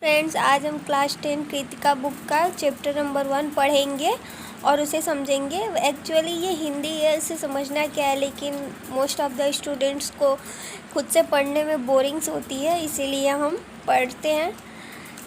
Friends, आज हम class 10 Kritika book का चैप्टर नंबर 1 पढ़ेंगे और उसे समझेंगे। एक्चुअली ये हिंदी है, इसे समझना क्या है, लेकिन मोस्ट ऑफ द स्टूडेंट्स को खुद से पढ़ने में बोरिंग्स होती है, इसीलिए हम पढ़ते हैं।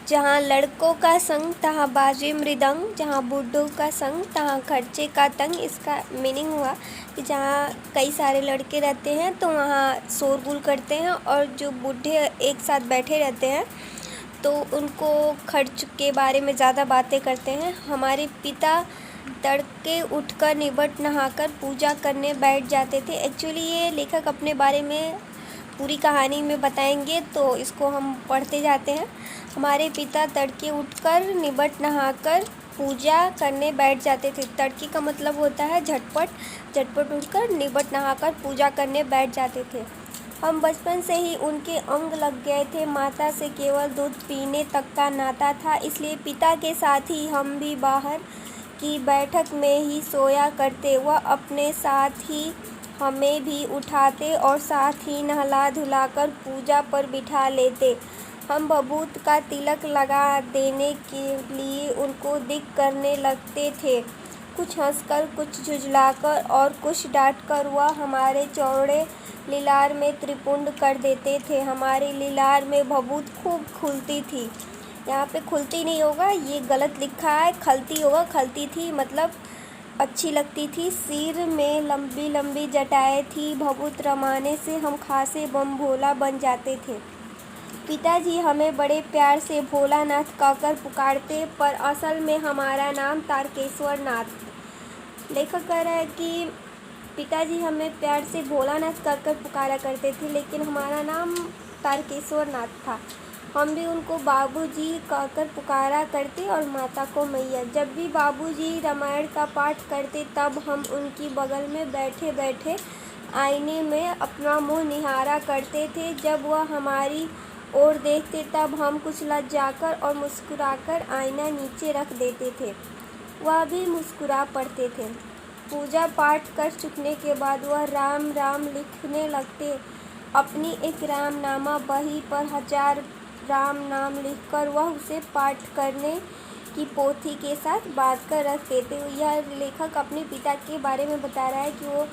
जहाँ लड़कों का संग तहाँ बाजे मृदंग, जहाँ बूढ़ों का संग तहाँ खर्चे का तंग। इसका मीनिंग हुआ कि जहाँ कई सारे लड़के रहते हैं तो वहाँ शोरगुल करते हैं, और जो बूढ़े एक साथ बैठे रहते हैं तो उनको खर्च के बारे में ज़्यादा बातें करते हैं। हमारे पिता तड़के उठकर निबट नहाकर पूजा करने बैठ जाते थे। एक्चुअली ये लेखक अपने बारे में पूरी कहानी में बताएंगे, तो इसको हम पढ़ते जाते हैं। हमारे पिता तड़के उठकर निबट नहाकर पूजा करने बैठ जाते थे। तड़के का मतलब होता है झटपट, झटपट उठकर निबट नहाकर पूजा करने बैठ जाते थे। हम बचपन से ही उनके अंग लग गए थे। माता से केवल दूध पीने तक का नाता था, इसलिए पिता के साथ ही हम भी बाहर की बैठक में ही सोया करते। वह अपने साथ ही हमें भी उठाते और साथ ही नहला धुलाकर पूजा पर बिठा लेते। हम बबूत का तिलक लगा देने के लिए उनको दिक करने लगते थे। कुछ हंसकर, कुछ झुझलाकर और कुछ डांटकर वह हमारे चौड़े लीलार में त्रिपुंड कर देते थे। हमारी लीलार में भभूत खूब खुलती थी। यहाँ पे खुलती नहीं होगा, ये गलत लिखा है, खलती होगा। खलती थी मतलब अच्छी लगती थी। सिर में लंबी लंबी जटाएं थी। भभूत रमाने से हम खासे बम भोला बन जाते थे। पिताजी हमें बड़े प्यार से भोलानाथ कहकर पुकारते, पर असल में हमारा नाम तारकेश्वर नाथ। लेखक कह रहा है कि पिताजी हमें प्यार से भोलानाथ कहकर पुकारा करते थे, लेकिन हमारा नाम तारकेश्वर नाथ था। हम भी उनको बाबूजी कहकर पुकारा करते और माता को मैया। जब भी बाबूजी रामायण का पाठ करते, तब हम उनकी बगल में बैठे बैठे आईने में अपना मुंह निहारा करते थे। जब वह हमारी ओर देखते, तब हम कुछ लज्जाकर और मुस्कुराकर आईना नीचे रख देते थे। वह भी मुस्कुरा पड़ते थे। पूजा पाठ कर चुकने के बाद वह राम राम लिखने लगते। अपनी एक रामनामा बही पर 1000 राम नाम लिखकर वह उसे पाठ करने की पोथी के साथ बांध कर रख देते। यह लेखक अपने पिता के बारे में बता रहा है कि वो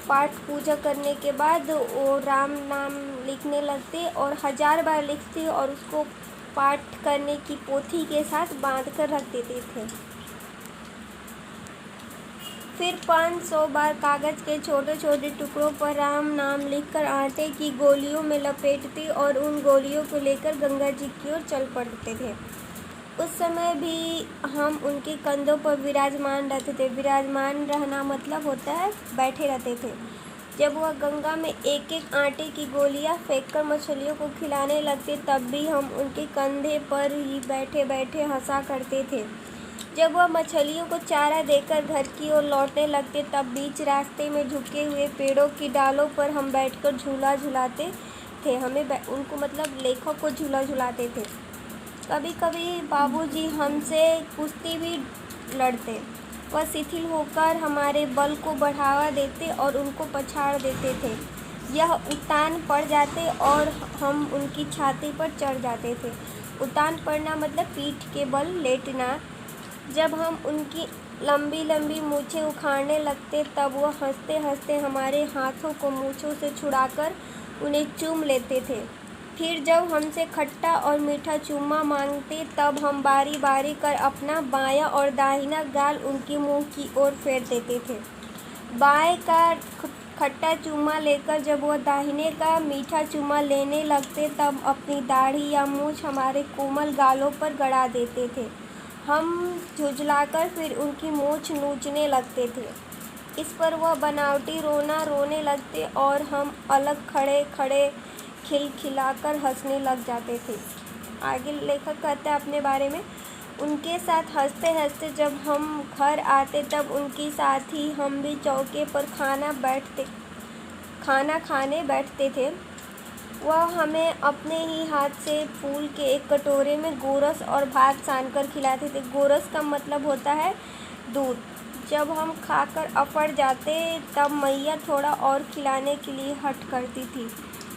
पाठ पूजा करने के बाद वो राम नाम लिखने लगते और 1000 बार लिखते और उसको पाठ करने की पोथी के साथ बांध कर रख देते थे। फिर 500 बार कागज़ के छोटे छोटे टुकड़ों पर राम नाम लिखकर आटे की गोलियों में लपेटते और उन गोलियों को लेकर गंगा जी की ओर चल पड़ते थे। उस समय भी हम उनके कंधों पर विराजमान रहते थे। विराजमान रहना मतलब होता है बैठे रहते थे। जब वह गंगा में एक एक आटे की गोलियां फेंककर मछलियों को खिलाने लगते, तब भी हम उनके कंधे पर ही बैठे बैठे हंसा करते थे। जब वह मछलियों को चारा देकर घर की ओर लौटने लगते, तब बीच रास्ते में झुके हुए पेड़ों की डालों पर हम बैठकर झूला झुलाते थे। उनको मतलब लेखक को झूला झुलाते थे। कभी कभी बाबूजी हमसे कुश्ती भी लड़ते। वह शिथिल होकर हमारे बल को बढ़ावा देते और उनको पछाड़ देते थे। यह उतान पड़ जाते और हम उनकी छाती पर चढ़ जाते थे। उतान पड़ना मतलब पीठ के बल लेटना। जब हम उनकी लंबी लंबी मूछें उखाड़ने लगते, तब वह हंसते हंसते हमारे हाथों को मूछों से छुड़ाकर उन्हें चूम लेते थे। फिर जब हमसे खट्टा और मीठा चूमा मांगते, तब हम बारी बारी कर अपना बायां और दाहिना गाल उनके मुंह की ओर फेर देते थे। बाएं का खट्टा चूमा लेकर जब वह दाहिने का मीठा चूमा लेने लगते, तब अपनी दाढ़ी या मूछ हमारे कोमल गालों पर गड़ा देते थे। हम झुझलाकर फिर उनकी मूछ नोचने लगते थे। इस पर वह बनावटी रोना रोने लगते और हम अलग खड़े खड़े खिलखिलाकर हंसने लग जाते थे। आगे लेखक कहता है अपने बारे में, उनके साथ हंसते हंसते जब हम घर आते, तब उनके साथ ही हम भी चौके पर खाना खाने बैठते थे। वह हमें अपने ही हाथ से फूल के एक कटोरे में गोरस और भात सानकर खिलाते थे। गोरस का मतलब होता है दूध। जब हम खाकर अफड़ जाते, तब मैया थोड़ा और खिलाने के लिए हट करती थी।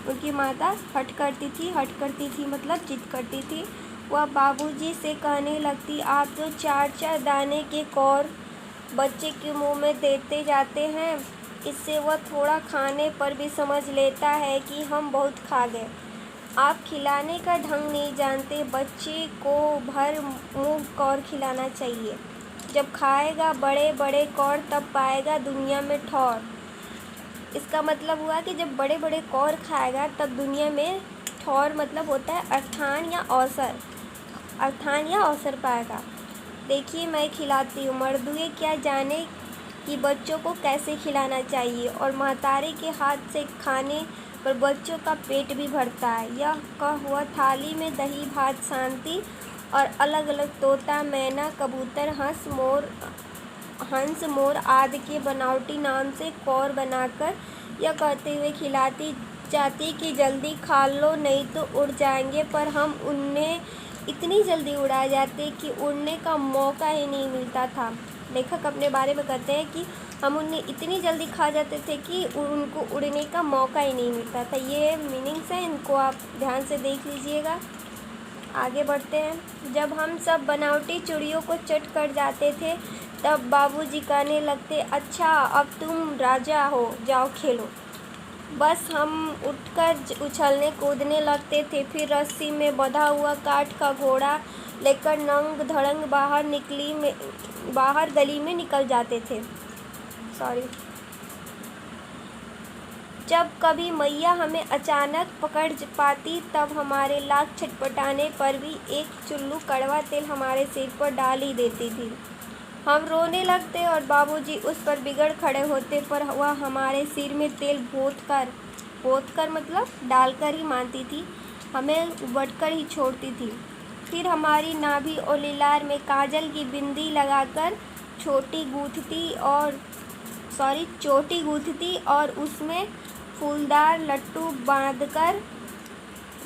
उनकी माता हट करती थी मतलब जिद करती थी। वह बाबूजी से कहने लगती, आप तो 4-4 दाने के कौर बच्चे के मुंह में देते जाते हैं, इससे वह थोड़ा खाने पर भी समझ लेता है कि हम बहुत खा गए। आप खिलाने का ढंग नहीं जानते, बच्चे को भर मुंह कौर खिलाना चाहिए। जब खाएगा बड़े बड़े कौर तब पाएगा दुनिया में ठौर। इसका मतलब हुआ कि जब बड़े बड़े कौर खाएगा तब दुनिया में ठौर मतलब होता है अर्थान या अवसर पाएगा। देखिए मैं खिलाती हूँ, मर्दुए क्या जाने कि बच्चों को कैसे खिलाना चाहिए, और महतारे के हाथ से खाने पर बच्चों का पेट भी भरता है। यह कह हुआ थाली में दही भात शांति और अलग अलग तोता मैना कबूतर हंस मोर आदि के बनावटी नाम से कौर बनाकर यह कहते हुए खिलाती जाती कि जल्दी खा लो नहीं तो उड़ जाएंगे, पर हम उन्हें इतनी जल्दी उड़ा जाते कि उड़ने का मौका ही नहीं मिलता था। लेखक अपने बारे में कहते हैं कि हम उन्हें इतनी जल्दी खा जाते थे कि उनको उड़ने का मौका ही नहीं मिलता था। ये मीनिंग्स हैं, इनको आप ध्यान से देख लीजिएगा। आगे बढ़ते हैं। जब हम सब बनावटी चिड़ियों को चट कर जाते थे तब बाबूजी कहने लगते, अच्छा अब तुम राजा हो, जाओ खेलो। बस हम उठकर उछलने कूदने लगते थे, फिर रस्सी में बंधा हुआ काठ का घोड़ा लेकर नंग धड़ंग बाहर गली में निकल जाते थे। जब कभी मैया हमें अचानक पकड़ पाती तब हमारे लाख छटपटाने पर भी एक चुल्लू कड़वा तेल हमारे सिर पर डाल ही देती थी। हम रोने लगते और बाबूजी उस पर बिगड़ खड़े होते, पर वह हमारे सिर में तेल पोत कर मतलब डालकर ही मानती थी, हमें उबटकर ही छोड़ती थी। फिर हमारी नाभि और लीलार में काजल की बिंदी लगाकर चोटी गूंथती और उसमें फूलदार लट्टू बांधकर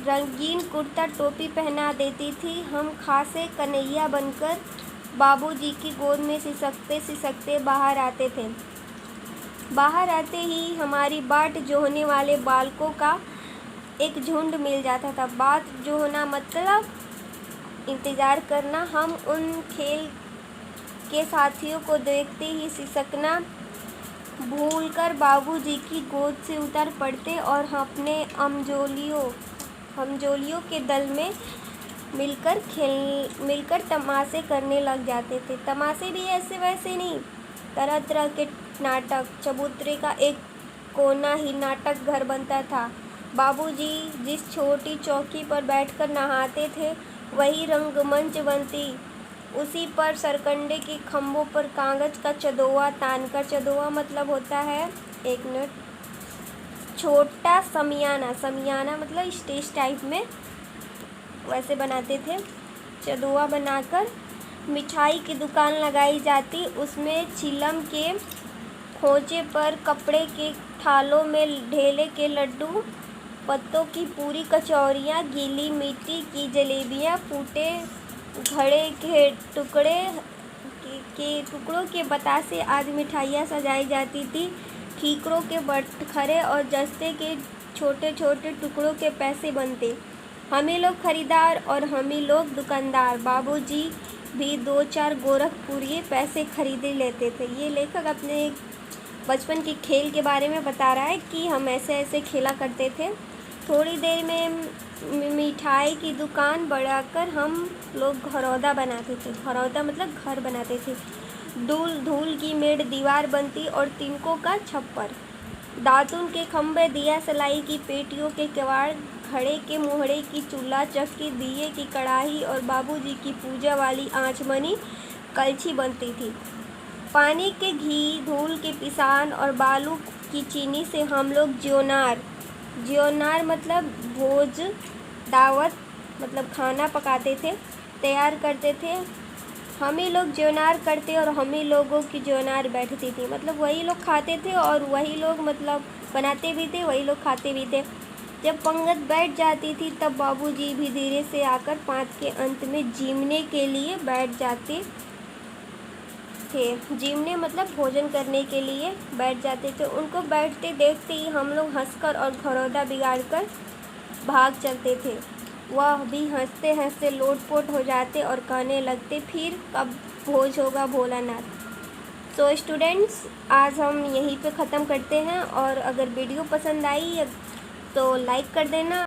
रंगीन कुर्ता टोपी पहना देती थी। हम खासे कन्हैया बनकर बाबूजी की गोद में सिसकते बाहर आते थे। बाहर आते ही हमारी बाट जोहने वाले बालकों का एक झुंड मिल जाता था। बाट जोहना मतलब इंतज़ार करना। हम उन खेल के साथियों को देखते ही सिसकना भूलकर बाबूजी की गोद से उतर पड़ते और अपने हमजोलियों के दल में मिलकर तमाशे करने लग जाते थे। तमाशे भी ऐसे वैसे नहीं, तरह तरह के नाटक। चबूतरे का एक कोना ही नाटक घर बनता था। बाबूजी जिस छोटी चौकी पर बैठकर नहाते थे वही रंगमंच बनती। उसी पर सरकंडे के खंभों पर कागज का चदोवा तानकर, चदोवा मतलब होता है, एक मिनट, छोटा समियाना मतलब स्टेज टाइप में वैसे बनाते थे। चदोवा बनाकर मिठाई की दुकान लगाई जाती। उसमें चिलम के खोजे पर कपड़े के थालों में ढेले के लड्डू, पत्तों की पूरी कचौरियाँ, गीली मिट्टी की जलेबियाँ, फूटे घड़े के टुकड़ों के बतासे आदि मिठाइयाँ सजाई जाती थी। ठीकरों के बटखरे और जस्ते के छोटे छोटे टुकड़ों के पैसे बनते। हम ही लोग खरीदार और हम ही लोग दुकानदार। बाबूजी भी 2-4 गोरखपुरी पैसे खरीदे लेते थे। ये लेखक अपने बचपन के खेल के बारे में बता रहा है कि हम ऐसे ऐसे खेला करते थे। थोड़ी देर में मिठाई की दुकान बढ़ाकर हम लोग घरौदा बनाते थे। घरौदा मतलब घर बनाते थे। धूल की मेड़ दीवार बनती और तिनकों का छप्पर, दातुन के खंभे, दिया सलाई की पेटियों के किवाड़, घड़े के मुहड़े की चूल्हा चक्की, दिए की कढ़ाई और बाबूजी की पूजा वाली आँचमनी कलछी बनती थी। पानी के घी, धूल के पिसान और बालू की चीनी से हम लोग ज्योनार मतलब भोज, दावत मतलब खाना पकाते थे, तैयार करते थे। हम ही लोग ज्योनार करते और हम ही लोगों की ज्योनार बैठती थी। मतलब वही लोग खाते थे और वही लोग मतलब बनाते भी थे, वही लोग खाते भी थे। जब पंगत बैठ जाती थी तब बाबूजी भी धीरे से आकर 5 के अंत में जीमने के लिए बैठ जाते थे। जीमने मतलब भोजन करने के लिए बैठ जाते थे। उनको बैठते देखते ही हम लोग हंसकर और घरौदा बिगाड़कर भाग चलते थे। वह भी हंसते हंसते लोटपोट हो जाते और कहने लगते, फिर कब भोज होगा भोलानाथ। तो स्टूडेंट्स, आज हम यहीं पे ख़त्म करते हैं, और अगर वीडियो पसंद आई तो लाइक कर देना।